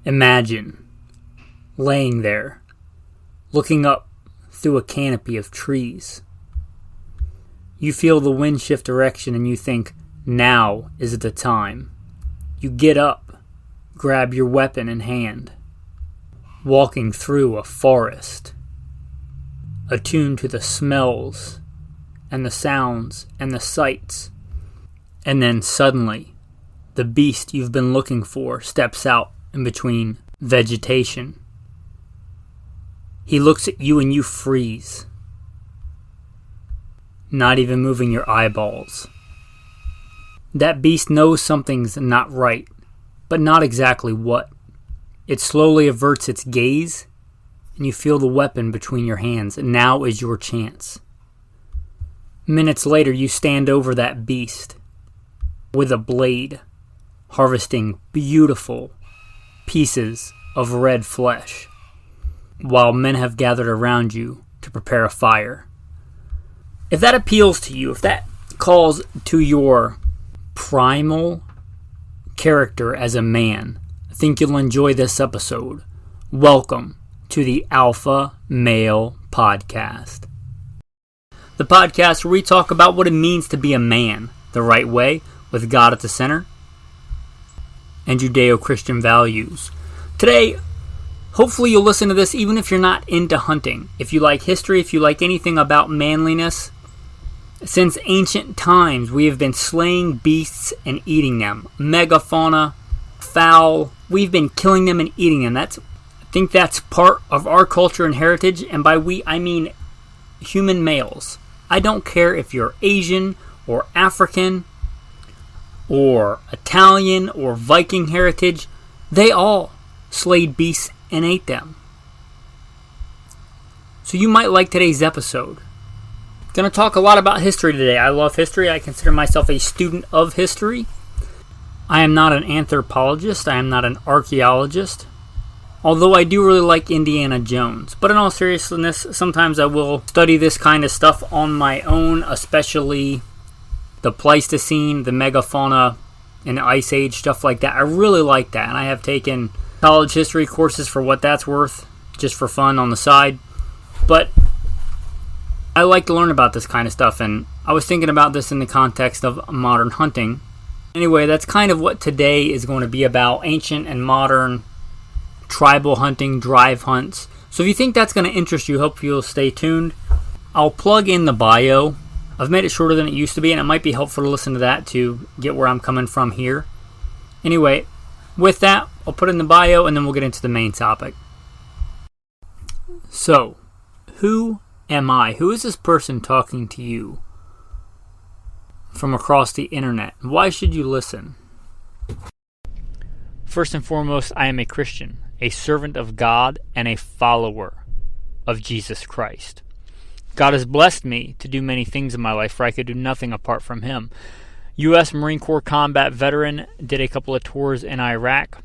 Imagine laying there, looking up through a canopy of trees. You feel the wind shift direction and you think, now is the time. You get up, grab your weapon in hand, walking through a forest, attuned to the smells and the sounds and the sights. And then suddenly, the beast you've been looking for steps out in between vegetation. He looks at you and you freeze, not even moving your eyeballs. That beast knows something's not right, but not exactly what. It slowly averts its gaze, and you feel the weapon between your hands. Now is your chance. Minutes later, you stand over that beast with a blade, harvesting beautiful pieces of red flesh, while men have gathered around you to prepare a fire. If that appeals to you, if that calls to your primal character as a man, I think you'll enjoy this episode. Welcome to the Alpha Male Podcast. The podcast where we talk about what it means to be a man the right way, with God at the center, and Judeo-Christian values. Today, hopefully you'll listen to this even if you're not into hunting. If you like history, if you like anything about manliness, since ancient times we have been slaying beasts and eating them. Megafauna, fowl, we've been killing them and eating them. I think that's part of our culture and heritage, and by we, I mean human males. I don't care if you're Asian or African or Italian or Viking heritage, they all slayed beasts and ate them. So you might like today's episode. Going to talk a lot about history today. I love history. I consider myself a student of history. I am not an anthropologist. I am not an archaeologist. Although I do really like Indiana Jones. But in all seriousness, sometimes I will study this kind of stuff on my own, especially the Pleistocene, the megafauna, and the Ice Age, stuff like that. I really like that, and I have taken college history courses for what that's worth, just for fun on the side. But I like to learn about this kind of stuff, and I was thinking about this in the context of modern hunting. Anyway, that's kind of what today is going to be about, ancient and modern tribal hunting, drive hunts. So if you think that's going to interest you, hope you'll stay tuned. I'll plug in the bio. I've made it shorter than it used to be, and it might be helpful to listen to that to get where I'm coming from here. Anyway, with that, I'll put in the bio, and then we'll get into the main topic. So, who am I? Who is this person talking to you from across the internet? Why should you listen? First and foremost, I am a Christian, a servant of God, and a follower of Jesus Christ. God has blessed me to do many things in my life, for I could do nothing apart from Him. U.S. Marine Corps combat veteran, did a couple of tours in Iraq.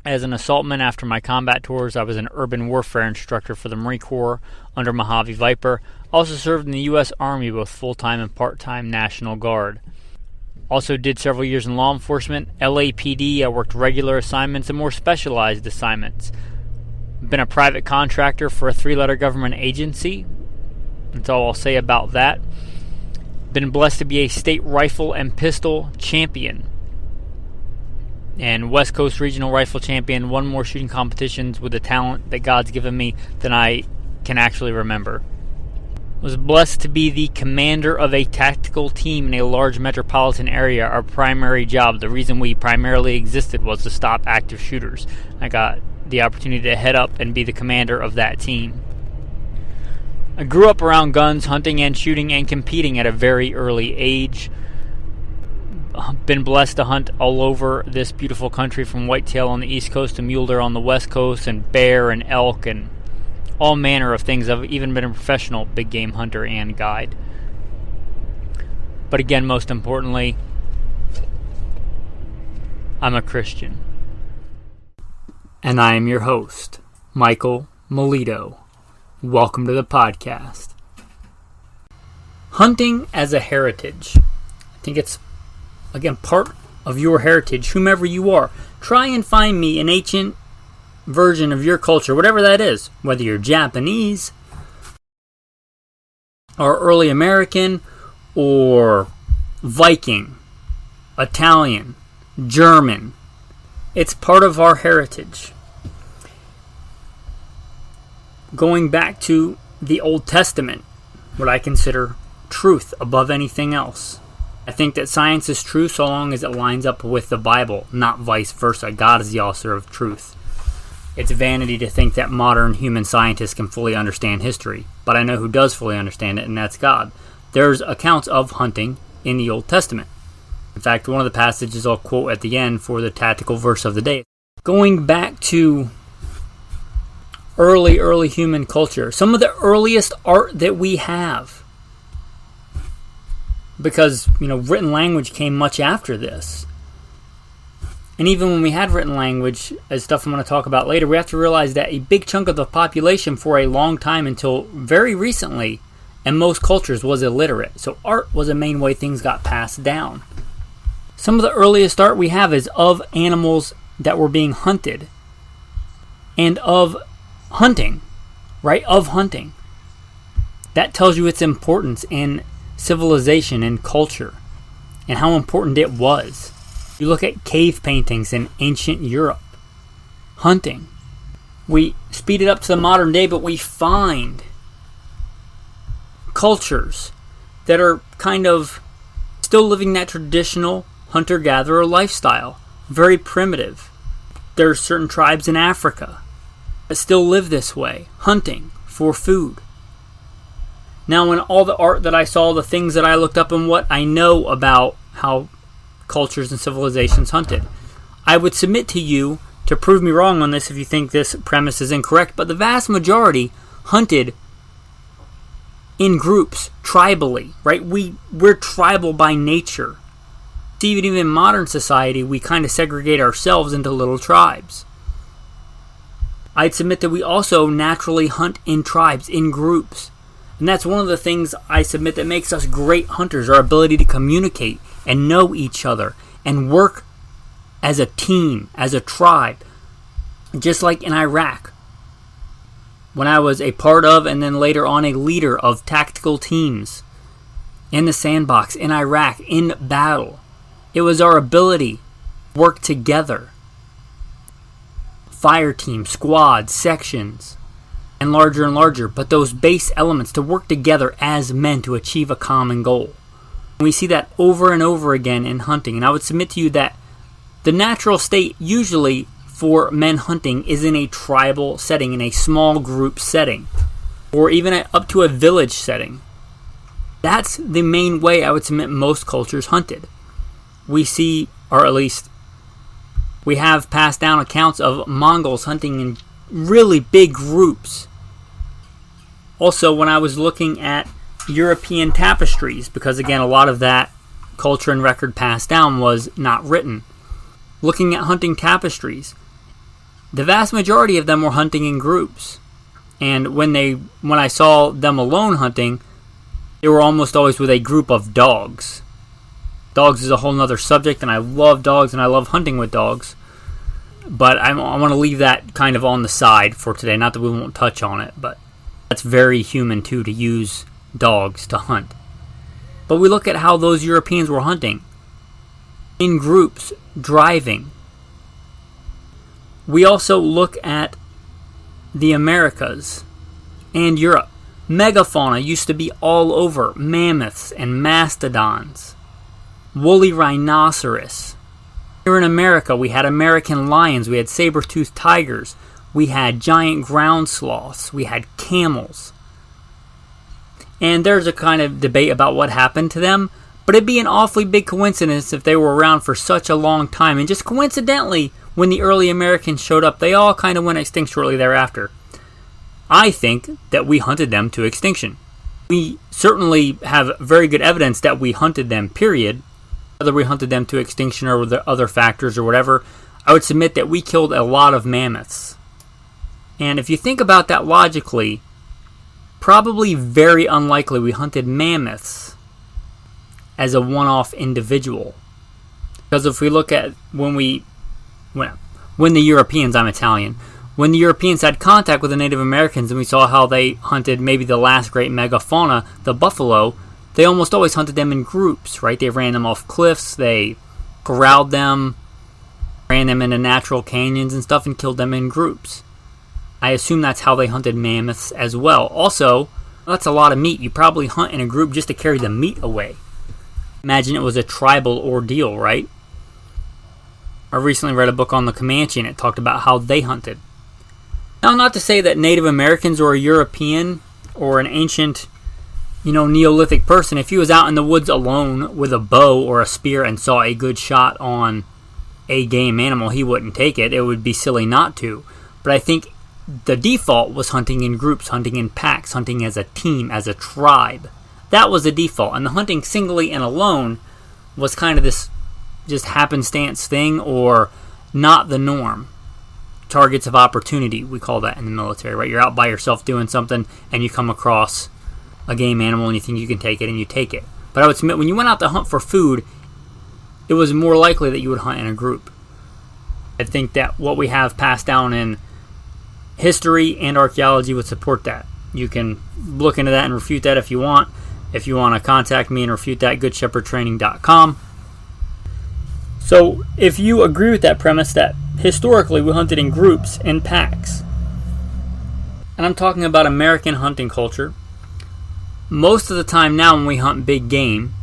As an assaultman after my combat tours, I was an urban warfare instructor for the Marine Corps under Mojave Viper. Also served in the U.S. Army, both full-time and part-time National Guard. Also did several years in law enforcement, LAPD. I worked regular assignments and more specialized assignments. Been a private contractor for a 3-letter government agency. That's all I'll say about that. Been blessed to be a state rifle and pistol champion and West Coast regional rifle champion. Won more shooting competitions with the talent that God's given me than I can actually remember. Was blessed to be the commander of a tactical team in a large metropolitan area. Our primary job, the reason we primarily existed, was to stop active shooters. I got the opportunity to head up and be the commander of that team. I grew up around guns, hunting and shooting and competing at a very early age. Been blessed to hunt all over this beautiful country, from whitetail on the East Coast to mule deer on the West Coast, and bear and elk and all manner of things. I've even been a professional big game hunter and guide. But again, most importantly, I'm a Christian. And I am your host, Michael Melito. Welcome to the podcast. Hunting as a heritage. I think it's, again, part of your heritage, whomever you are. Try and find me an ancient version of your culture, whatever that is, whether you're Japanese or early American or Viking, Italian, German. It's part of our heritage. Going back to the Old Testament, what I consider truth above anything else. I think that science is true so long as it lines up with the Bible, not vice versa. God is the author of truth. It's vanity to think that modern human scientists can fully understand history, but I know who does fully understand it, and that's God. There's accounts of hunting in the Old Testament. In fact, one of the passages I'll quote at the end for the tactical verse of the day. Going back to early human culture, some of the earliest art that we have, because written language came much after this. And even when we had written language, as stuff I'm going to talk about later, we have to realize that a big chunk of the population for a long time until very recently, and most cultures, was illiterate. So art was a main way things got passed down. Some of the earliest art we have is of animals that were being hunted. And of hunting, right? Of hunting. That tells you its importance in civilization and culture, and how important it was. You look at cave paintings in ancient Europe. Hunting. We speed it up to the modern day, but we find cultures that are kind of still living that traditional hunter-gatherer lifestyle. Very primitive. There are certain tribes in Africa that still live this way, hunting for food. Now, in all the art that I saw, the things that I looked up, and what I know about how cultures and civilizations hunted, I would submit to you to prove me wrong on this if you think this premise is incorrect, but the vast majority hunted in groups, tribally, right? We're tribal by nature. Even in modern society, we kind of segregate ourselves into little tribes. I'd submit that we also naturally hunt in tribes, in groups. And that's one of the things I submit that makes us great hunters, our ability to communicate and know each other and work as a team, as a tribe. Just like in Iraq, when I was a part of and then later on a leader of tactical teams in the sandbox, in Iraq, in battle. It was our ability to work together. Fire teams, squads, sections, and larger, but those base elements to work together as men to achieve a common goal. And we see that over and over again in hunting, and I would submit to you that the natural state usually for men hunting is in a tribal setting, in a small group setting, or even up to a village setting. That's the main way I would submit most cultures hunted. We see, or at least we have passed down accounts of Mongols hunting in really big groups. Also, when I was looking at European tapestries, because again, a lot of that culture and record passed down was not written. Looking at hunting tapestries, the vast majority of them were hunting in groups. And when I saw them alone hunting, they were almost always with a group of dogs. Dogs is a whole nother subject, and I love dogs and I love hunting with dogs. But I want to leave that kind of on the side for today. Not that we won't touch on it, but that's very human too, to use dogs to hunt. But we look at how those Europeans were hunting. In groups, driving. We also look at the Americas and Europe. Megafauna used to be all over. Mammoths and mastodons. Woolly rhinoceros. Here in America, we had American lions, we had saber-toothed tigers, we had giant ground sloths, we had camels. And there's a kind of debate about what happened to them, but it'd be an awfully big coincidence if they were around for such a long time. And just coincidentally, when the early Americans showed up, they all kind of went extinct shortly thereafter. I think that we hunted them to extinction. We certainly have very good evidence that we hunted them, period. Whether we hunted them to extinction or the other factors or whatever, I would submit that we killed a lot of mammoths. And if you think about that logically, probably very unlikely we hunted mammoths as a one-off individual. Because if we look at when the Europeans, I'm Italian, When the Europeans had contact with the Native Americans and we saw how they hunted maybe the last great megafauna, the buffalo, they almost always hunted them in groups, right? They ran them off cliffs, they corralled them, ran them into natural canyons and stuff, and killed them in groups. I assume that's how they hunted mammoths as well. Also, that's a lot of meat. You probably hunt in a group just to carry the meat away. Imagine it was a tribal ordeal, right? I recently read a book on the Comanche and it talked about how they hunted. Now, not to say that Native Americans or a European or an ancient, Neolithic person, if he was out in the woods alone with a bow or a spear and saw a good shot on a game animal, he wouldn't take it. It would be silly not to. But I think the default was hunting in groups, hunting in packs, hunting as a team, as a tribe. That was the default. And the hunting singly and alone was kind of this just happenstance thing, or not the norm. Targets of opportunity, we call that in the military, right? You're out by yourself doing something and you come across a game animal and you think you can take it, and you take it. But I would submit, when you went out to hunt for food, it was more likely that you would hunt in a group. I think that what we have passed down in history and archaeology would support that. You can look into that and refute that if you want. If you want to contact me and refute that, goodshepherdtraining.com. So if you agree with that premise that historically we hunted in groups, in packs, and I'm talking about American hunting culture, most of the time now when we hunt big game,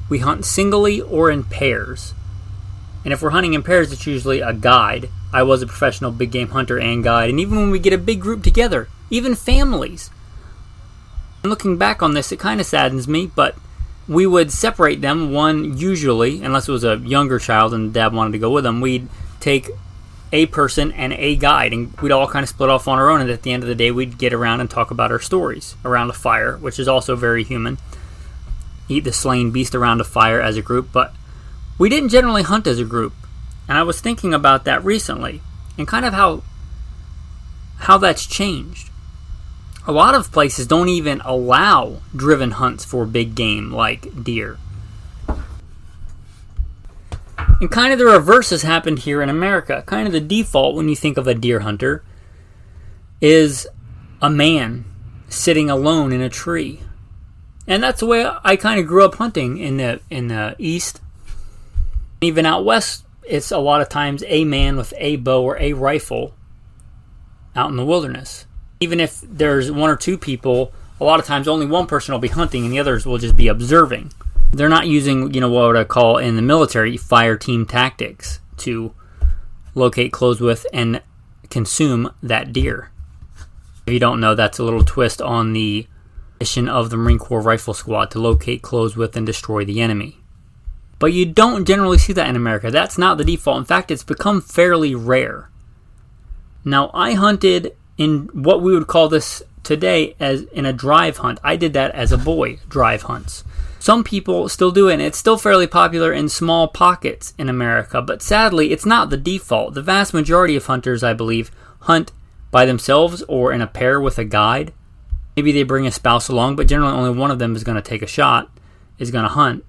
we hunt singly or in pairs. And if we're hunting in pairs, it's usually a guide. I was a professional big game hunter and guide. And even when we get a big group together, even families, and looking back on this, it kind of saddens me, but we would separate them. One, usually, unless it was a younger child and dad wanted to go with them, we'd take a person and a guide, and we'd all kind of split off on our own, and at the end of the day we'd get around and talk about our stories around a fire, which is also very human. Eat the slain beast around a fire as a group, but we didn't generally hunt as a group. And I was thinking about that recently, and kind of how that's changed. A lot of places don't even allow driven hunts for big game like deer. And kind of the reverse has happened here in America. Kind of the default when you think of a deer hunter is a man sitting alone in a tree. And that's the way I kind of grew up hunting in the East. Even out west, it's a lot of times a man with a bow or a rifle out in the wilderness. Even if there's one or two people, a lot of times only one person will be hunting and the others will just be observing. They're not using, what I call in the military fire team tactics to locate, close with, and consume that deer. If you don't know, that's a little twist on the mission of the Marine Corps Rifle Squad, to locate, close with, and destroy the enemy. But you don't generally see that in America. That's not the default. In fact, it's become fairly rare. Now, I hunted in what we would call this today as in a drive hunt. I did that as a boy, drive hunts. Some people still do it, and it's still fairly popular in small pockets in America, but sadly, it's not the default. The vast majority of hunters, I believe, hunt by themselves or in a pair with a guide. Maybe they bring a spouse along, but generally only one of them is going to take a shot, is going to hunt.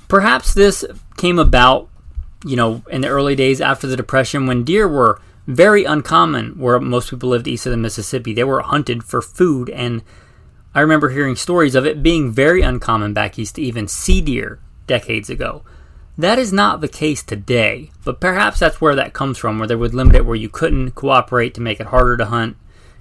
Perhaps this came about, in the early days after the Depression, when deer were very uncommon where most people lived east of the Mississippi. They were hunted for food, and I remember hearing stories of it being very uncommon back east to even see deer decades ago. That is not the case today, but perhaps that's where that comes from, where they would limit it, where you couldn't cooperate to make it harder to hunt,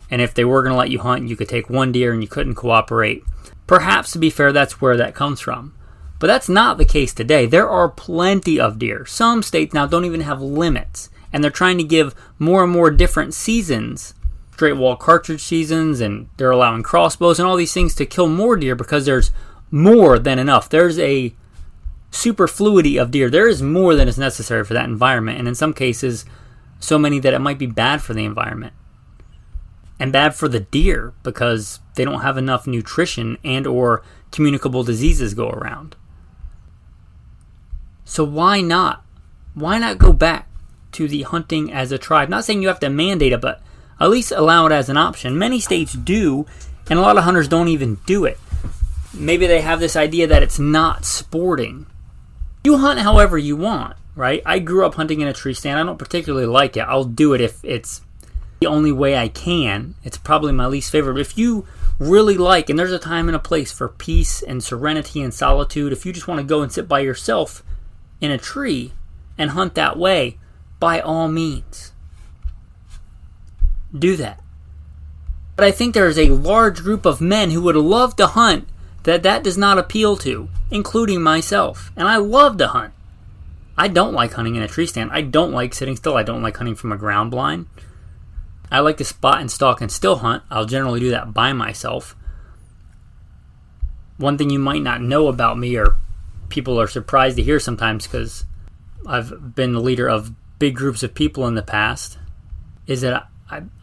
and if they were going to let you hunt, you could take one deer and you couldn't cooperate. Perhaps, to be fair, that's where that comes from. But that's not the case today. There are plenty of deer. Some states now don't even have limits, and they're trying to give more and more different seasons, straight wall cartridge seasons, and they're allowing crossbows and all these things to kill more deer because there's more than enough. There's a superfluity of deer. There is more than is necessary for that environment, and in some cases, so many that it might be bad for the environment. And bad for the deer because they don't have enough nutrition and or communicable diseases go around. So why not? Why not go back to the hunting as a tribe? Not saying you have to mandate it, but at least allow it as an option. Many states do, and a lot of hunters don't even do it. Maybe they have this idea that it's not sporting. You hunt however you want. right? I grew up hunting in a tree stand. I don't particularly like it. I'll do it if it's the only way I can. It's probably my least favorite. If you really like, and there's a time and a place for peace and serenity and solitude, if you just want to go and sit by yourself in a tree and hunt that way, by all means, do that. But I think there is a large group of men who would love to hunt that does not appeal to, including myself. And I love to hunt. I don't like hunting in a tree stand. I don't like sitting still. I don't like hunting from a ground blind. I like to spot and stalk and still hunt. I'll generally do that by myself. One thing you might not know about me, or people are surprised to hear sometimes because I've been the leader of big groups of people in the past, is that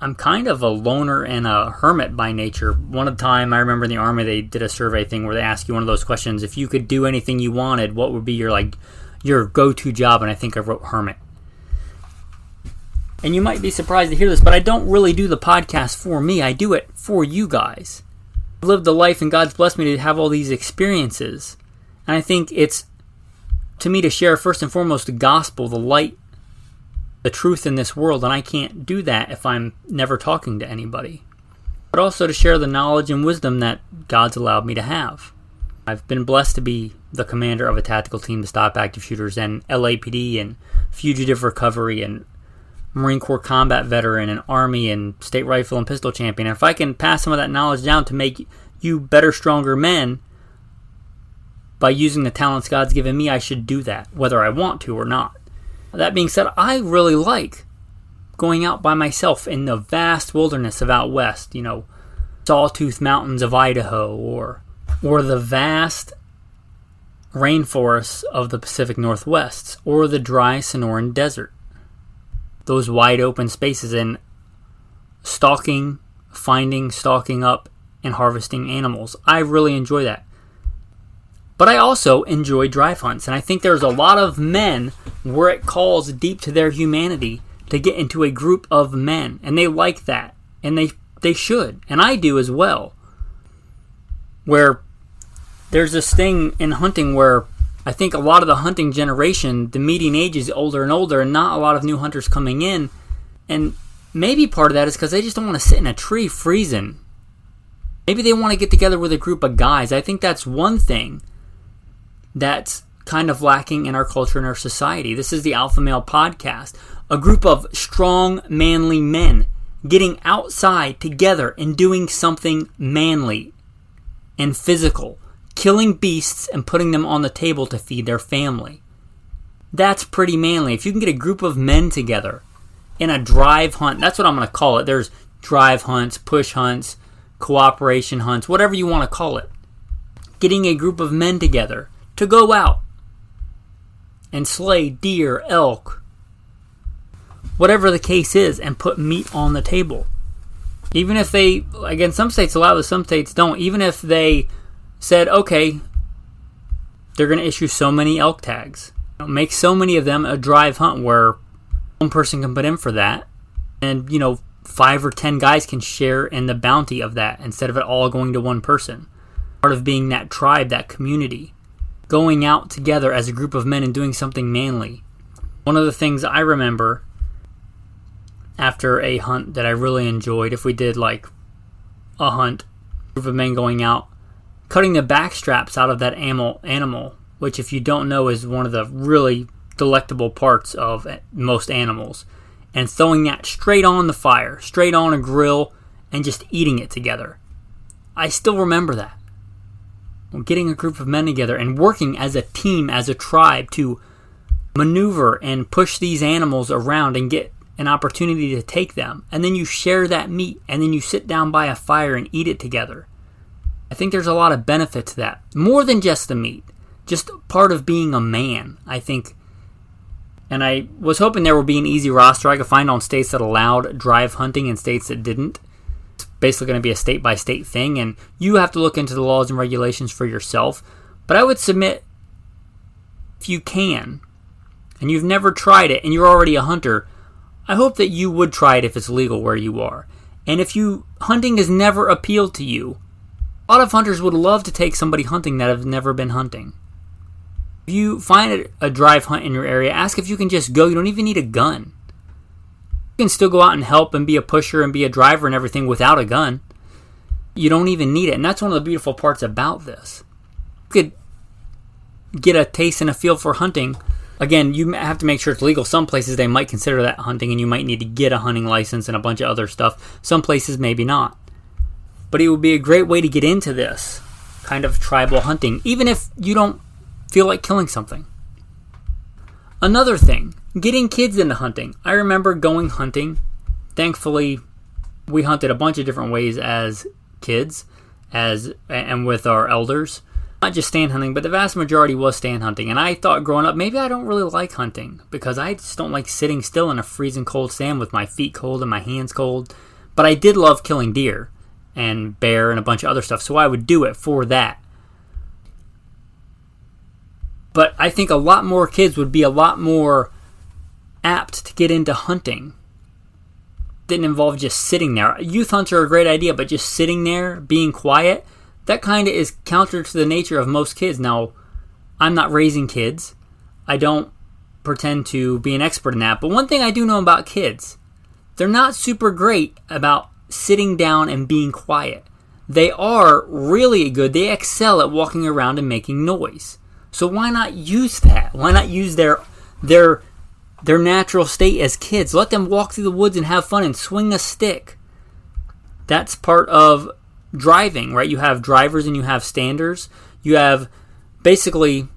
I'm kind of a loner and a hermit by nature. One time I remember in the Army they did a survey thing where they ask you one of those questions, if you could do anything you wanted, what would be your go-to job? And I think I wrote hermit. And you might be surprised to hear this, but I don't really do the podcast for me. I do it for you guys. I've lived a life and God's blessed me to have all these experiences. And I think it's, to me, to share first and foremost the gospel, the light, the truth in this world. And I can't do that if I'm never talking to anybody. But also to share the knowledge and wisdom that God's allowed me to have. I've been blessed to be the commander of a tactical team to stop active shooters, and LAPD and fugitive recovery, and Marine Corps combat veteran, and Army and state rifle and pistol champion. And if I can pass some of that knowledge down to make you better, stronger men by using the talents God's given me, I should do that, whether I want to or not. That being said, I really like going out by myself in the vast wilderness of out west, Sawtooth Mountains of Idaho, or the vast rainforests of the Pacific Northwest, or the dry Sonoran Desert. Those wide open spaces, and stalking up, and harvesting animals. I really enjoy that. But I also enjoy drive hunts, and I think there's a lot of men where it calls deep to their humanity to get into a group of men, and they like that, and they should, and I do as well. Where there's this thing in hunting where I think a lot of the hunting generation, the median age is older and older, and not a lot of new hunters coming in, and maybe part of that is because they just don't want to sit in a tree freezing. Maybe they want to get together with a group of guys. I think that's one thing that's kind of lacking in our culture and our society. This is the Alpha Male Podcast. A group of strong, manly men getting outside together and doing something manly and physical. Killing beasts and putting them on the table to feed their family. That's pretty manly. If you can get a group of men together in a drive hunt, that's what I'm going to call it. There's drive hunts, push hunts, cooperation hunts, whatever you want to call it. Getting a group of men together to go out and slay deer, elk, whatever the case is, and put meat on the table. Even if they, again, some states allow this, some states don't. Even if they said, okay, they're going to issue so many elk tags. Make so many of them a drive hunt where one person can put in for that. And, 5 or 10 guys can share in the bounty of that instead of it all going to one person. Part of being that tribe, that community. Going out together as a group of men and doing something manly. One of the things I remember after a hunt that I really enjoyed, if we did like a hunt, a group of men going out, cutting the back straps out of that animal, which if you don't know is one of the really delectable parts of most animals, and throwing that straight on the fire, straight on a grill, and just eating it together. I still remember that. Getting a group of men together and working as a team, as a tribe, to maneuver and push these animals around and get an opportunity to take them. And then you share that meat, and then you sit down by a fire and eat it together. I think there's a lot of benefit to that. More than just the meat. Just part of being a man, I think. And I was hoping there would be an easy roster I could find on states that allowed drive hunting and states that didn't. It's basically going to be a state-by-state thing, and you have to look into the laws and regulations for yourself. But I would submit, if you can, and you've never tried it, and you're already a hunter, I hope that you would try it if it's legal where you are. And if hunting has never appealed to you, a lot of hunters would love to take somebody hunting that have never been hunting. If you find a drive hunt in your area, ask if you can just go. You don't even need a gun. You can still go out and help and be a pusher and be a driver and everything without a gun. You don't even need it. And that's one of the beautiful parts about this. You could get a taste and a feel for hunting. Again, you have to make sure it's legal. Some places they might consider that hunting and you might need to get a hunting license and a bunch of other stuff. Some places maybe not. But it would be a great way to get into this kind of tribal hunting, even if you don't feel like killing something. Another thing, getting kids into hunting. I remember going hunting. Thankfully, we hunted a bunch of different ways as kids and with our elders. Not just stand hunting, but the vast majority was stand hunting. And I thought growing up, maybe I don't really like hunting because I just don't like sitting still in a freezing cold stand with my feet cold and my hands cold. But I did love killing deer and bear and a bunch of other stuff, so I would do it for that. But I think a lot more kids would be a lot more apt to get into hunting. Didn't involve just sitting there. Youth hunts are a great idea, but just sitting there, being quiet, that kind of is counter to the nature of most kids. Now, I'm not raising kids. I don't pretend to be an expert in that. But one thing I do know about kids, they're not super great about sitting down and being quiet. They are really good. They excel at walking around and making noise. So why not use that? Why not use their natural state as kids? Let them walk through the woods and have fun and swing a stick. That's part of driving, right? You have drivers and you have standers. You have basically,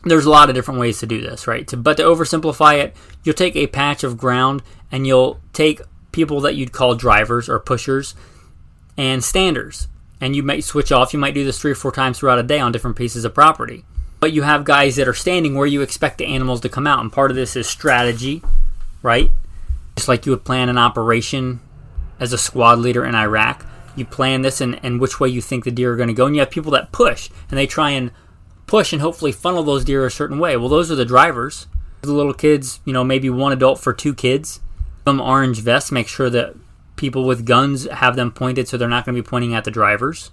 there's a lot of different ways to do this, right? But to oversimplify it, you'll take a patch of ground and you'll take people that you'd call drivers or pushers and standers. And you might switch off. You might do this 3 or 4 times throughout a day on different pieces of property. But you have guys that are standing where you expect the animals to come out. And part of this is strategy, right? Just like you would plan an operation as a squad leader in Iraq. You plan this and which way you think the deer are going to go. And you have people that push. And they try and push and hopefully funnel those deer a certain way. Well, those are the drivers. The little kids, maybe one adult for 2 kids. Them orange vests, make sure that people with guns have them pointed so they're not going to be pointing at the drivers.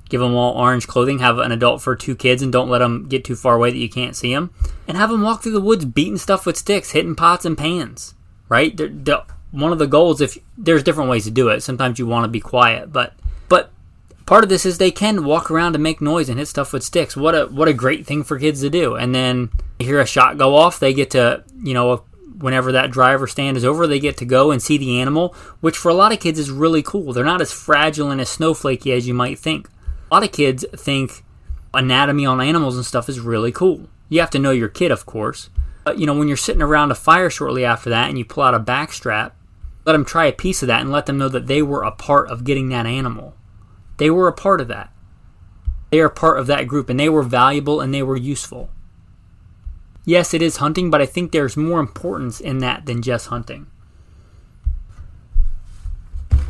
Give them all orange clothing, have an adult for 2 kids, and don't let them get too far away that you can't see them. And have them walk through the woods beating stuff with sticks, hitting pots and pans, right? One of the goals, if there's different ways to do it. Sometimes you want to be quiet, but part of this is they can walk around and make noise and hit stuff with sticks. What a great thing for kids to do. And then you hear a shot go off, they get to, whenever that driver stand is over, they get to go and see the animal, which for a lot of kids is really cool. They're not as fragile and as snowflakey as you might think. A lot of kids think anatomy on animals and stuff is really cool. You have to know your kid, of course. But, when you're sitting around a fire shortly after that and you pull out a backstrap, let them try a piece of that and let them know that they were a part of getting that animal. They were a part of that. They are part of that group, and they were valuable and they were useful. Yes, it is hunting, but I think there's more importance in that than just hunting.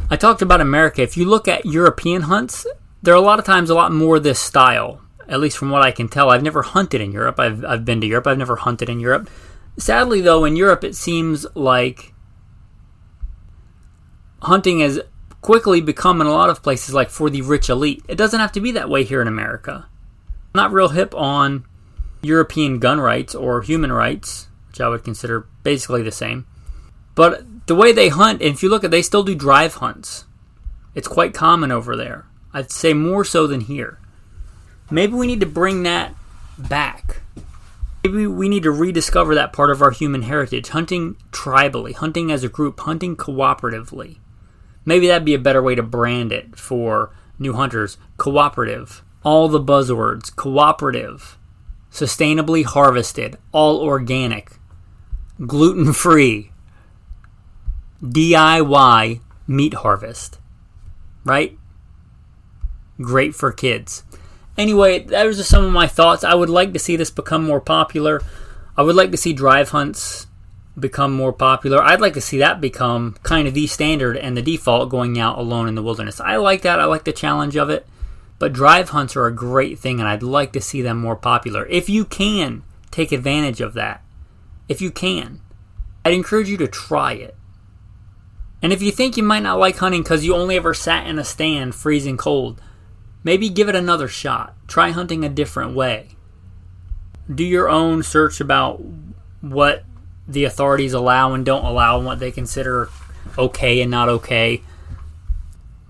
I talked about America. If you look at European hunts, there are a lot of times a lot more this style, at least from what I can tell. I've never hunted in Europe. I've been to Europe. I've never hunted in Europe. Sadly, though, in Europe, it seems like hunting has quickly become in a lot of places like for the rich elite. It doesn't have to be that way here in America. I'm not real hip on European gun rights or human rights, which I would consider basically the same. But the way they hunt, and if you look at, they still do drive hunts. It's quite common over there. I'd say more so than here. Maybe we need to bring that back. Maybe we need to rediscover that part of our human heritage. Hunting tribally, hunting as a group, hunting cooperatively. Maybe that'd be a better way to brand it for new hunters. Cooperative. All the buzzwords. Cooperative. Sustainably harvested. All organic. Gluten-free. DIY meat harvest. Right? Great for kids. Anyway, those are some of my thoughts. I would like to see this become more popular. I would like to see drive hunts become more popular. I'd like to see that become kind of the standard and the default, going out alone in the wilderness. I like that. I like the challenge of it. But drive hunts are a great thing, and I'd like to see them more popular. If you can take advantage of that, if you can, I'd encourage you to try it. And if you think you might not like hunting because you only ever sat in a stand freezing cold, maybe give it another shot. Try hunting a different way. Do your own search about what the authorities allow and don't allow and what they consider okay and not okay.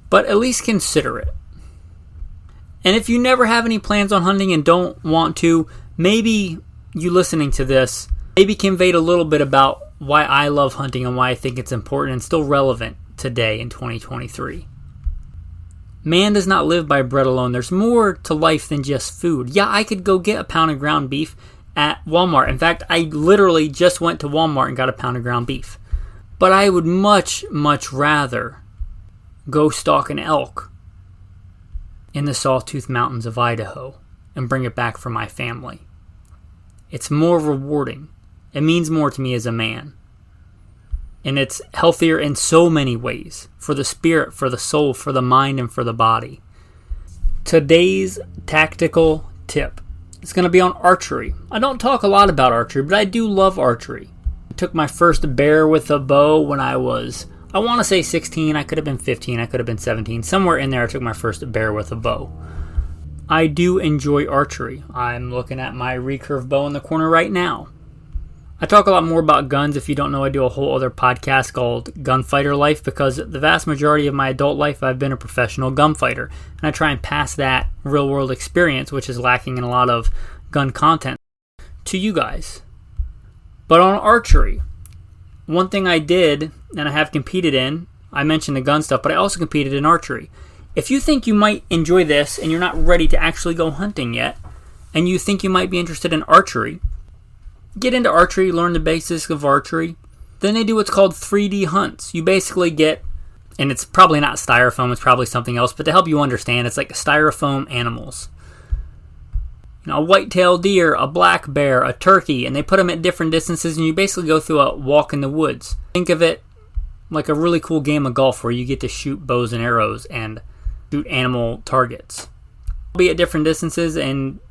But at least consider it. And if you never have any plans on hunting and don't want to, maybe you listening to this maybe conveyed a little bit about why I love hunting and why I think it's important and still relevant today in 2023. Man does not live by bread alone. There's more to life than just food. Yeah, I could go get a pound of ground beef at Walmart. In fact, I literally just went to Walmart and got a pound of ground beef. But I would much, much rather go stalk an elk in the Sawtooth Mountains of Idaho and bring it back for my family. It's more rewarding. It means more to me as a man. And it's healthier in so many ways. For the spirit, for the soul, for the mind, and for the body. Today's tactical tip is going to be on archery. I don't talk a lot about archery, but I do love archery. I took my first bear with a bow when I was, I want to say 16. I could have been 15. I could have been 17. Somewhere in there I took my first bear with a bow. I do enjoy archery. I'm looking at my recurve bow in the corner right now. I talk a lot more about guns. If you don't know, I do a whole other podcast called Gunfighter Life, because the vast majority of my adult life I've been a professional gunfighter. And I try and pass that real world experience, which is lacking in a lot of gun content, to you guys. But on archery, one thing I did, and I have competed in, I mentioned the gun stuff, but I also competed in archery. If you think you might enjoy this and you're not ready to actually go hunting yet, and you think you might be interested in archery, get into archery, learn the basics of archery. Then they do what's called 3D hunts. You basically get, and it's probably not styrofoam, it's probably something else, but to help you understand, it's like styrofoam animals. You know, a white-tailed deer, a black bear, a turkey, and they put them at different distances, and you basically go through a walk in the woods. Think of it like a really cool game of golf where you get to shoot bows and arrows and shoot animal targets. Be at different distances, and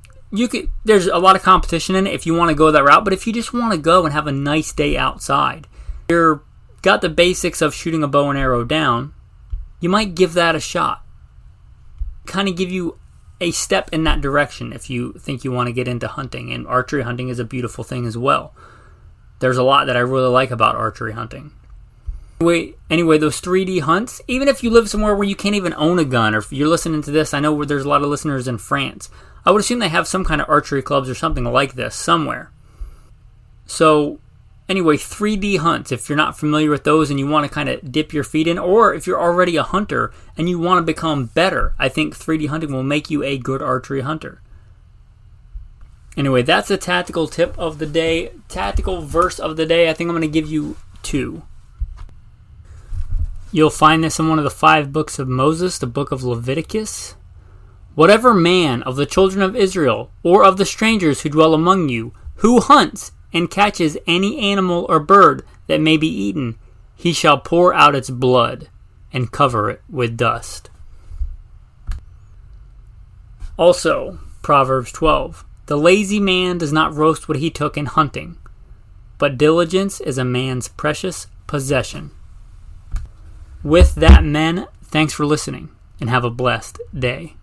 there's a lot of competition in it if you want to go that route, but if you just want to go and have a nice day outside, you've got the basics of shooting a bow and arrow down, you might give that a shot. Kind of give you a step in that direction if you think you want to get into hunting, and archery hunting is a beautiful thing as well. There's a lot that I really like about archery hunting. Anyway, those 3D hunts, even if you live somewhere where you can't even own a gun, or if you're listening to this, I know where there's a lot of listeners in France. I would assume they have some kind of archery clubs or something like this somewhere. So, anyway, 3D hunts, if you're not familiar with those and you want to kind of dip your feet in, or if you're already a hunter and you want to become better, I think 3D hunting will make you a good archery hunter. Anyway, that's the tactical tip of the day. Tactical verse of the day, I think I'm going to give you 2. You'll find this in one of the 5 books of Moses, the book of Leviticus. Whatever man of the children of Israel, or of the strangers who dwell among you, who hunts and catches any animal or bird that may be eaten, he shall pour out its blood and cover it with dust. Also, Proverbs 12. The lazy man does not roast what he took in hunting, but diligence is a man's precious possession. With that, men, thanks for listening, and have a blessed day.